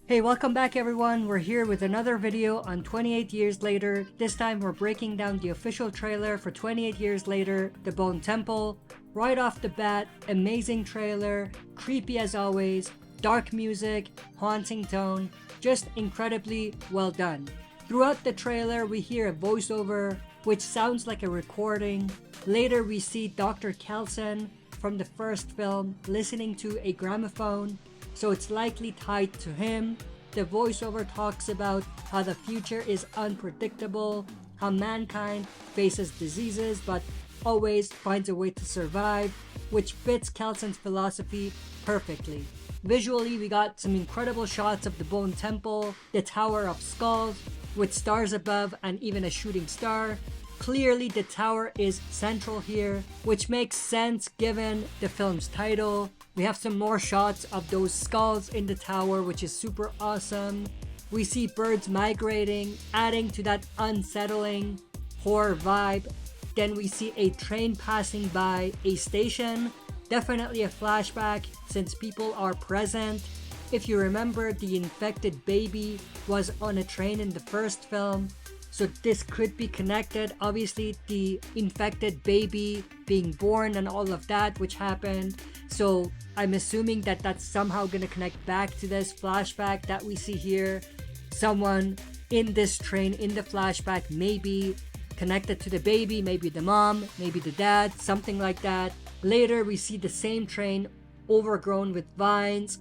Hey, welcome back everyone. We're here with another video on 28 Years Later. This time we're breaking down the official trailer for 28 Years Later, The Bone Temple. Right off the bat, amazing trailer, creepy as always, dark music, haunting tone, just incredibly well done. Throughout the trailer we hear a voiceover, which sounds like a recording. Later we see Dr. Kelson from the first film listening to a gramophone, so it's likely tied to him. The voiceover talks about how the future is unpredictable, how mankind faces diseases but always finds a way to survive, which fits Kelson's philosophy perfectly. Visually, we got some incredible shots of the Bone Temple, the Tower of Skulls, with stars above and even a shooting star. Clearly the tower is central here, which makes sense given the film's title. We have some more shots of those skulls in the tower, which is super awesome. We see birds migrating, adding to that unsettling horror vibe. Then we see a train passing by a station. Definitely a flashback since people are present. If you remember, the infected baby was on a train in the first film, so this could be connected. Obviously the infected baby being born and all of that which happened, so I'm assuming that that's somehow going to connect back to this flashback that we see here. Someone in this train in the flashback may be connected to the baby, maybe the mom, maybe the dad, something like that. Later we see the same train overgrown with vines.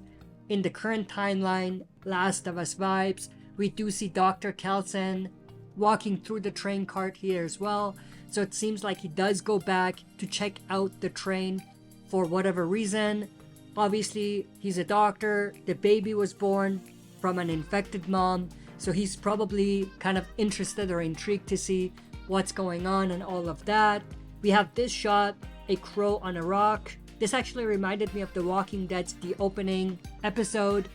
In the current timeline, Last of Us vibes. We do see Dr. Kelson walking through the train cart here as well, so it seems like he does go back to check out the train for whatever reason. Obviously he's a doctor, the baby was born from an infected mom, so he's probably kind of interested or intrigued to see what's going on and all of that. We have this shot, a crow on a rock. This actually reminded me of The Walking Dead's the opening episode.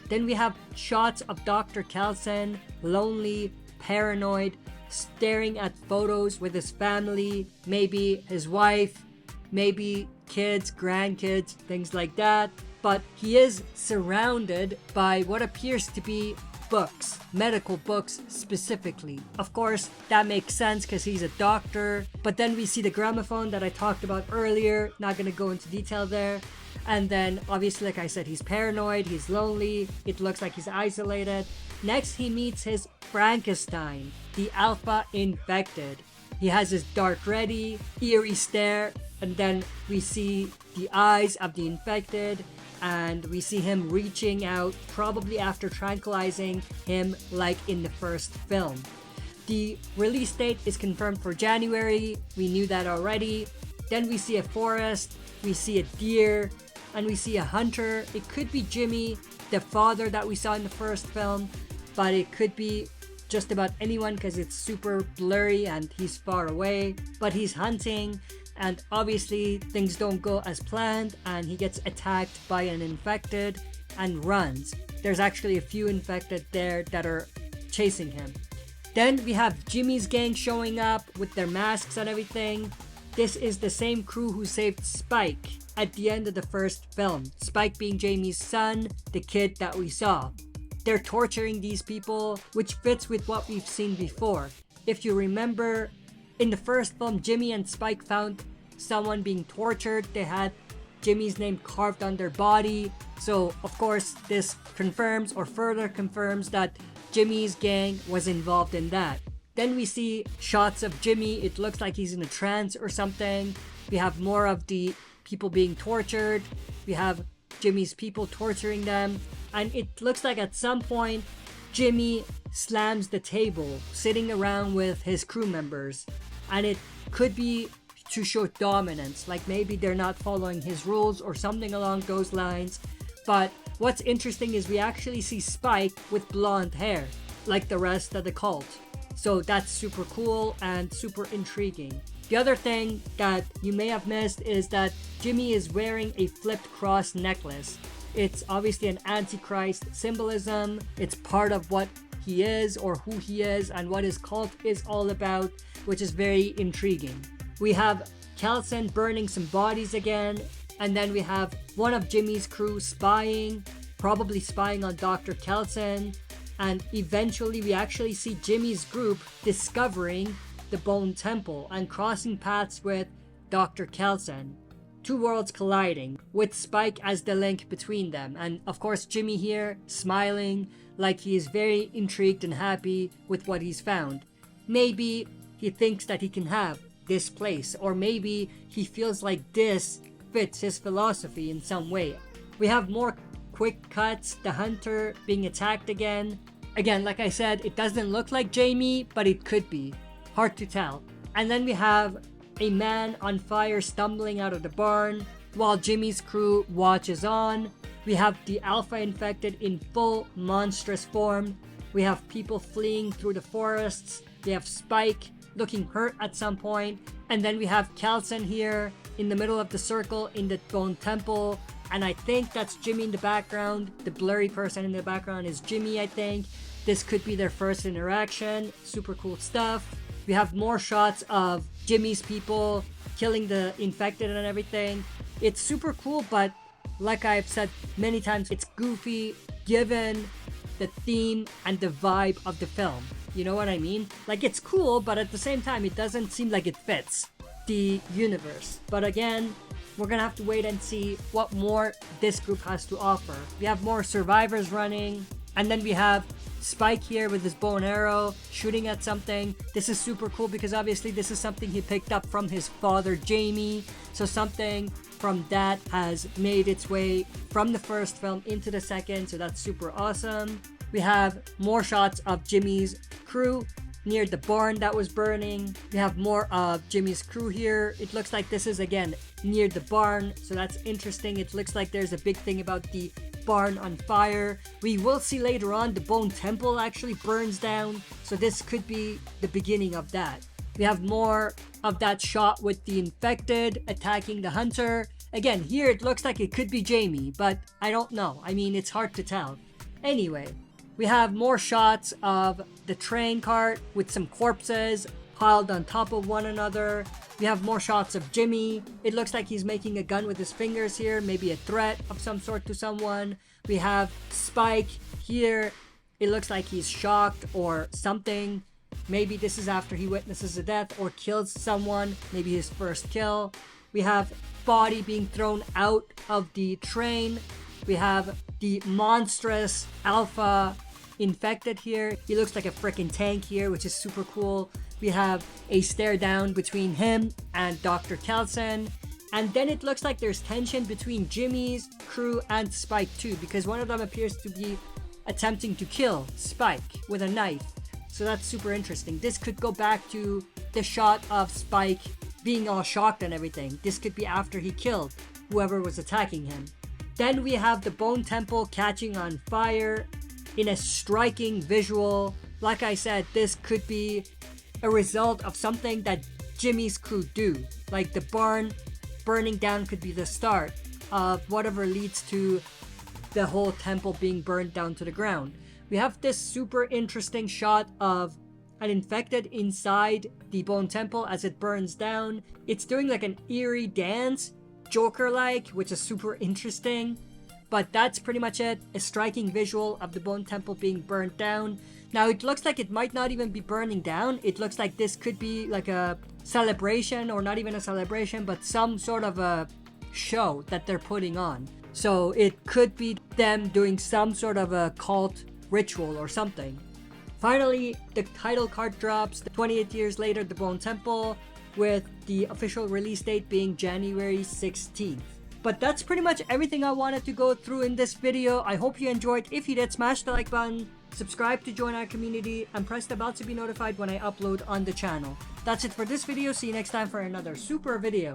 Then we have shots of Dr. Kelson, lonely, paranoid, staring at photos with his family, maybe his wife, maybe kids, grandkids, things like that. But he is surrounded by what appears to be books, medical books specifically. Of course, that makes sense because he's a doctor. But then we see the gramophone that I talked about earlier, not gonna go into detail there. And then obviously, like I said, he's paranoid, he's lonely, it looks like he's isolated. Next, he meets his Frankenstein, the alpha infected. He has his dart ready, eerie stare, and then we see the eyes of the infected, and we see him reaching out, probably after tranquilizing him like in the first film. The release date is confirmed for January, we knew that already. Then we see a forest, we see a deer, and we see a hunter. It could be Jimmy, the father that we saw in the first film, but it could be just about anyone because it's super blurry and he's far away. But he's hunting, and obviously things don't go as planned and he gets attacked by an infected and runs. There's actually a few infected there that are chasing him. Then we have Jimmy's gang showing up with their masks and everything. This is the same crew who saved Spike at the end of the first film. Spike being Jamie's son, the kid that we saw. They're torturing these people, which fits with what we've seen before. If you remember, in the first film, Jimmy and Spike found someone being tortured. They had Jimmy's name carved on their body. So, of course, this confirms or further confirms that Jimmy's gang was involved in that. Then we see shots of Jimmy. It looks like he's in a trance or something. We have more of the people being tortured. We have Jimmy's people torturing them. And it looks like at some point, Jimmy slams the table, sitting around with his crew members. And it could be to show dominance, like maybe they're not following his rules or something along those lines. But what's interesting is we actually see Spike with blonde hair, like the rest of the cult. So that's super cool and super intriguing. The other thing that you may have missed is that Jimmy is wearing a flipped cross necklace. It's obviously an antichrist symbolism. It's part of what he is or who he is and what his cult is all about, which is very intriguing. We have Kelson burning some bodies again, and then we have one of Jimmy's crew spying. probably spying on Dr. Kelson, and eventually we actually see Jimmy's group discovering the Bone Temple and crossing paths with Dr. Kelson. Two worlds colliding, with Spike as the link between them, and of course Jimmy here smiling like he is very intrigued and happy with what he's found. Maybe he thinks that he can have this place, or maybe he feels like this fits his philosophy in some way. We have more quick cuts, the hunter being attacked again. Again, like I said, it doesn't look like Jamie, but it could be. Hard to tell. And then we have a man on fire stumbling out of the barn while Jimmy's crew watches on. We have the Alpha infected in full monstrous form. We have people fleeing through the forests. We have Spike looking hurt at some point. And then we have Kelson here in the middle of the circle in the Bone Temple. And I think that's Jimmy in the background. The blurry person in the background is Jimmy, I think. This could be their first interaction. Super cool stuff. We have more shots of Jimmy's people killing the infected and everything. It's super cool, but like I've said many times, it's goofy given the theme and the vibe of the film. You know what I mean? Like, it's cool, but at the same time, it doesn't seem like it fits the universe. But again, we're gonna have to wait and see what more this group has to offer. We have more survivors running, and then we have Spike here with his bow and arrow shooting at something. This is super cool because obviously this is something he picked up from his father Jamie, so something from that has made its way from the first film into the second, so that's super awesome. We have more shots of Jimmy's crew near the barn that was burning. We have more of Jimmy's crew here. It looks like this is again near the barn, so that's interesting. It looks like there's a big thing about the barn on fire. We will see later on the Bone Temple actually burns down, so this could be the beginning of that. We have more of that shot with the infected attacking the hunter. Again, here it looks like it could be Jamie, but I don't know. I mean, it's hard to tell. Anyway, we have more shots of the train cart with some corpses piled on top of one another. We have more shots of Jimmy. It looks like he's making a gun with his fingers here, maybe a threat of some sort to someone. We have Spike here. It looks like he's shocked or something. Maybe this is after he witnesses a death or kills someone, maybe his first kill. We have body being thrown out of the train. We have the monstrous Alpha infected here. He looks like a freaking tank here, which is super cool. We have a stare down between him and Dr. Kelson. And then it looks like there's tension between Jimmy's crew and Spike too, because one of them appears to be attempting to kill Spike with a knife. So that's super interesting. This could go back to the shot of Spike being all shocked and everything. This could be after he killed whoever was attacking him. Then we have the Bone Temple catching on fire in a striking visual. Like I said, this could be a result of something that Jimmy's crew do. Like the barn burning down could be the start of whatever leads to the whole temple being burned down to the ground. We have this super interesting shot of an infected inside the Bone Temple as it burns down. It's doing like an eerie dance, Joker-like, which is super interesting. But that's pretty much it. A striking visual of the Bone Temple being burned down. Now it looks like it might not even be burning down. It looks like this could be like a celebration, or not even a celebration, but some sort of a show that they're putting on. So it could be them doing some sort of a cult ritual or something. Finally, the title card drops 28 years later, the Bone Temple, with the official release date being January 16th. But that's pretty much everything I wanted to go through in this video. I hope you enjoyed. If you did, smash the like button, subscribe to join our community, and press the bell to be notified when I upload on the channel. That's it for this video. See you next time for another super video.